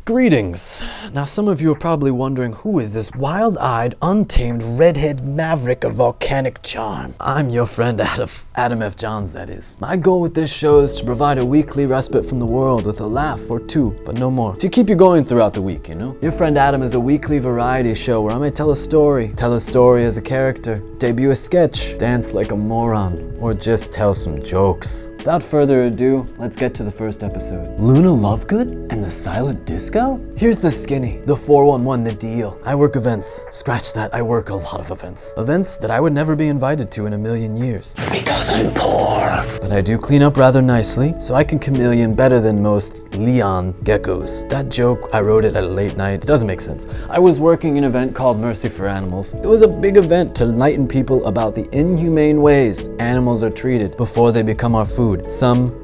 Greetings. Now some of you are probably wondering, who is this wild-eyed, untamed, redhead maverick of volcanic charm? I'm your friend Adam. Adam F. Johns, that is. My goal with this show is to provide a weekly respite from the world with a laugh or two, but no more. To keep you going throughout the week, you know? Your friend Adam is a weekly variety show where I may tell a story as a character, debut a sketch, dance like a moron, or just tell some jokes. Without further ado, let's get to the first episode. Luna Lovegood and the silent disco? Here's the skinny, the 411, the deal. I work events. Scratch that, I work a lot of events. Events that I would never be invited to in a million years. Because I'm poor. But I do clean up rather nicely, so I can chameleon better than most Leon geckos. That joke, I wrote it at a late night. It doesn't make sense. I was working an event called Mercy for Animals. It was a big event to enlighten people about the inhumane ways animals are treated before they become our food. Some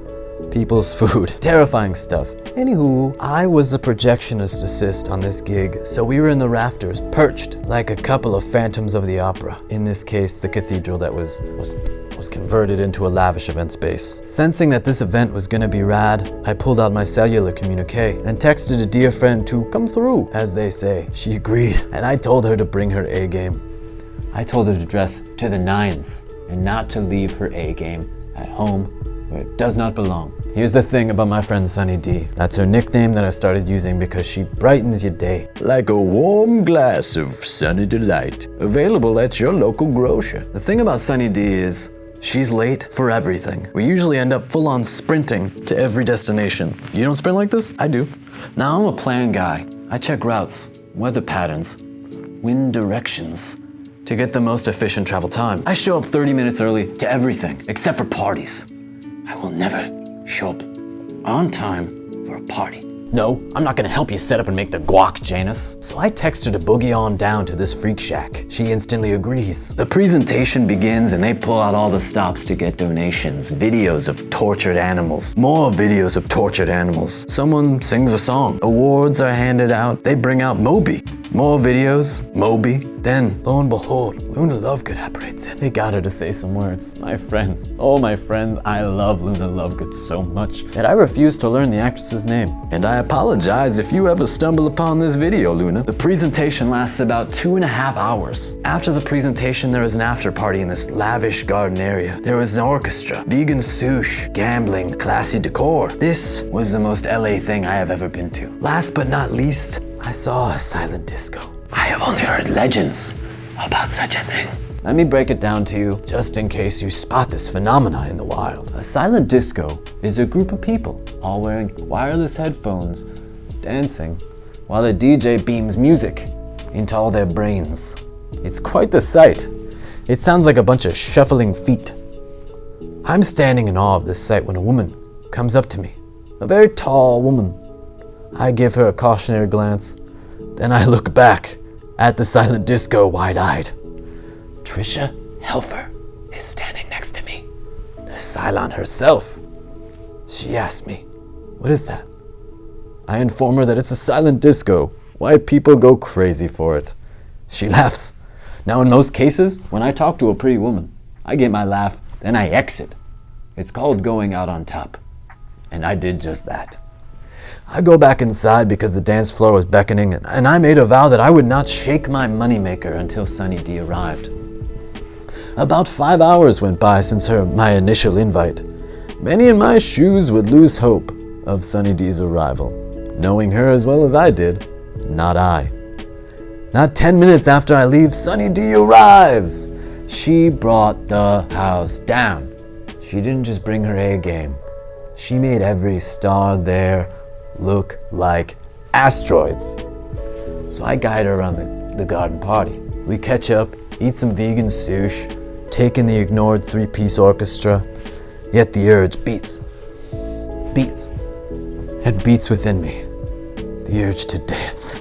people's food. Terrifying stuff. Anywho, I was a projectionist assist on this gig, so we were in the rafters, perched like a couple of phantoms of the opera. In this case, the cathedral that was converted into a lavish event space. Sensing that this event was gonna be rad, I pulled out my cellular communique and texted a dear friend to come through, as they say. She agreed, and I told her to bring her A game. I told her to dress to the nines and not to leave her A game at home where it does not belong. Here's the thing about my friend Sunny D. That's her nickname that I started using because she brightens your day. Like a warm glass of sunny delight. Available at your local grocer. The thing about Sunny D is, she's late for everything. We usually end up full on sprinting to every destination. You don't sprint like this? I do. Now I'm a plan guy. I check routes, weather patterns, wind directions to get the most efficient travel time. I show up 30 minutes early to everything, except for parties. I will never show up on time for a party. No, I'm not gonna help you set up and make the guac, Janus. So I text her to boogie on down to this freak shack. She instantly agrees. The presentation begins and they pull out all the stops to get donations. Videos of tortured animals. More videos of tortured animals. Someone sings a song. Awards are handed out. They bring out Moby. More videos, Moby. Then, lo and behold, Luna Lovegood apparates in. They got her to say some words. My friends, oh my friends, I love Luna Lovegood so much that I refuse to learn the actress's name. And I apologize if you ever stumble upon this video, Luna. The presentation lasts about 2.5 hours. After the presentation, there was an after party in this lavish garden area. There was an orchestra, vegan sushi, gambling, classy decor. This was the most LA thing I have ever been to. Last but not least, I saw a silent disco. I have only heard legends about such a thing. Let me break it down to you, just in case you spot this phenomena in the wild. A silent disco is a group of people, all wearing wireless headphones, dancing, while a DJ beams music into all their brains. It's quite the sight. It sounds like a bunch of shuffling feet. I'm standing in awe of this sight when a woman comes up to me, a very tall woman. I give her a cautionary glance, then I look back at the silent disco wide-eyed. Trisha Helfer is standing next to me, the Cylon herself. She asks me, what is that? I inform her that it's a silent disco. White people go crazy for it. She laughs. Now in most cases, when I talk to a pretty woman, I get my laugh, then I exit. It's called going out on top. And I did just that. I go back inside because the dance floor was beckoning, and I made a vow that I would not shake my moneymaker until Sunny D arrived. About 5 hours went by since my initial invite. Many in my shoes would lose hope of Sunny D's arrival. Knowing her as well as I did, not I. Not 10 minutes after I leave, Sunny D arrives. She brought the house down. She didn't just bring her A game. She made every star there look like asteroids. So I guide her around the garden party. We catch up, eat some vegan sushi, take in the ignored 3-piece orchestra, yet the urge beats within me. The urge to dance.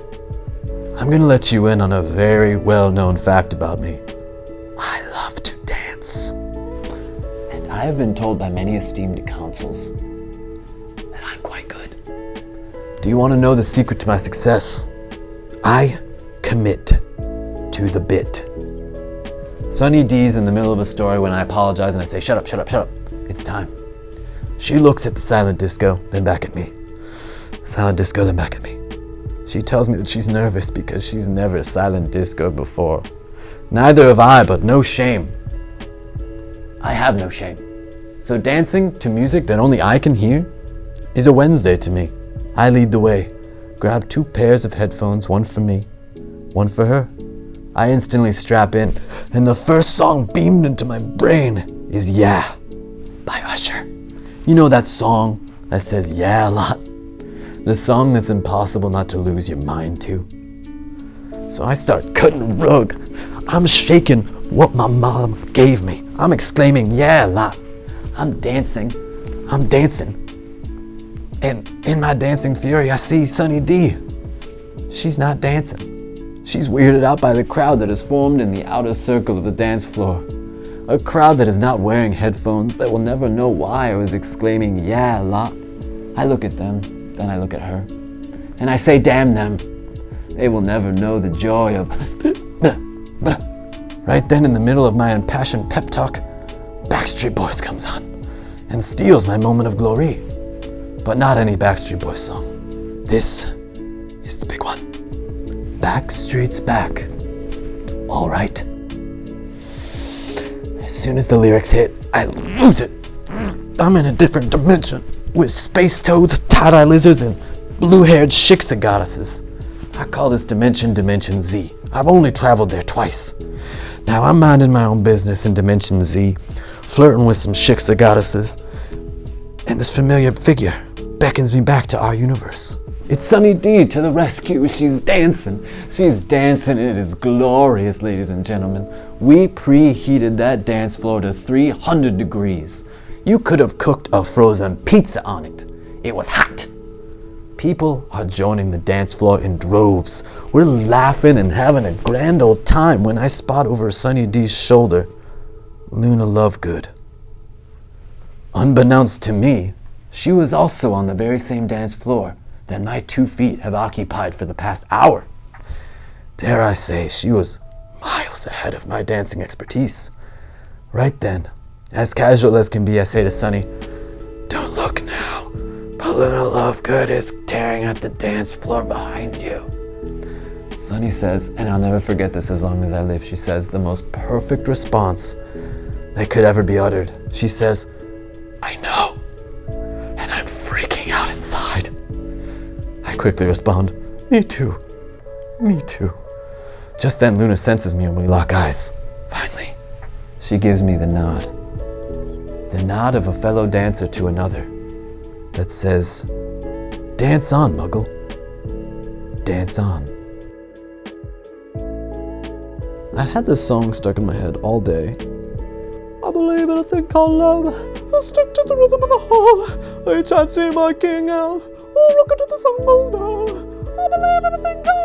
I'm gonna let you in on a very well-known fact about me. I love to dance. And I have been told by many esteemed counsels that I'm quite good. Do you want to know the secret to my success? I commit to the bit. Sunny D's in the middle of a story when I apologize and I say, shut up. It's time. She looks at the silent disco, then back at me. Silent disco then back at me. She tells me that she's nervous because she's never silent disco before. Neither have I, but no shame. I have no shame. So dancing to music that only I can hear is a Wednesday to me. I lead the way, grab 2 pairs of headphones, one for me, one for her. I instantly strap in, and the first song beamed into my brain is Yeah by Usher. You know that song that says yeah a lot? The song that's impossible not to lose your mind to. So I start cutting the rug. I'm shaking what my mom gave me. I'm exclaiming yeah a lot. I'm dancing. And in my dancing fury, I see Sunny D. She's not dancing. She's weirded out by the crowd that has formed in the outer circle of the dance floor. A crowd that is not wearing headphones, that will never know why I was exclaiming yeah a lot. I look at them, then I look at her, and I say damn them. They will never know the joy of Right then, in the middle of my impassioned pep talk, Backstreet Boys comes on and steals my moment of glory. But not any Backstreet Boys song. This is the big one. Backstreet's back. All right. As soon as the lyrics hit, I lose it. I'm in a different dimension with space toads, tie-dye lizards, and blue-haired shiksa goddesses. I call this dimension Dimension Z. I've only traveled there twice. Now I'm minding my own business in Dimension Z, flirting with some shiksa goddesses, and this familiar figure beckons me back to our universe. It's Sunny D to the rescue. She's dancing, and it is glorious, ladies and gentlemen. We preheated that dance floor to 300 degrees. You could have cooked a frozen pizza on it. It was hot. People are joining the dance floor in droves. We're laughing and having a grand old time when I spot over Sunny D's shoulder LUNA LOVEGOOD. Unbeknownst to me, she was also on the very same dance floor that my 2 feet have occupied for the past hour. Dare I say, she was miles ahead of my dancing expertise. Right then, as casual as can be, I say to Sunny, "Don't look now, but LUNA LOVEGOOD is tearing at the dance floor behind you." Sunny says, and I'll never forget this as long as I live, she says the most perfect response that could ever be uttered. She says, "I know, and I'm freaking out inside." I quickly respond, Me too. Just then Luna senses me and we lock eyes. Finally, she gives me the nod. The nod of a fellow dancer to another that says, "Dance on, Muggle. Dance on." I had this song stuck in my head all day. I believe in a thing called love. I'll stick to the rhythm of the whole. Each I see my king out. Oh, look into the sun goes down. I believe in a thing called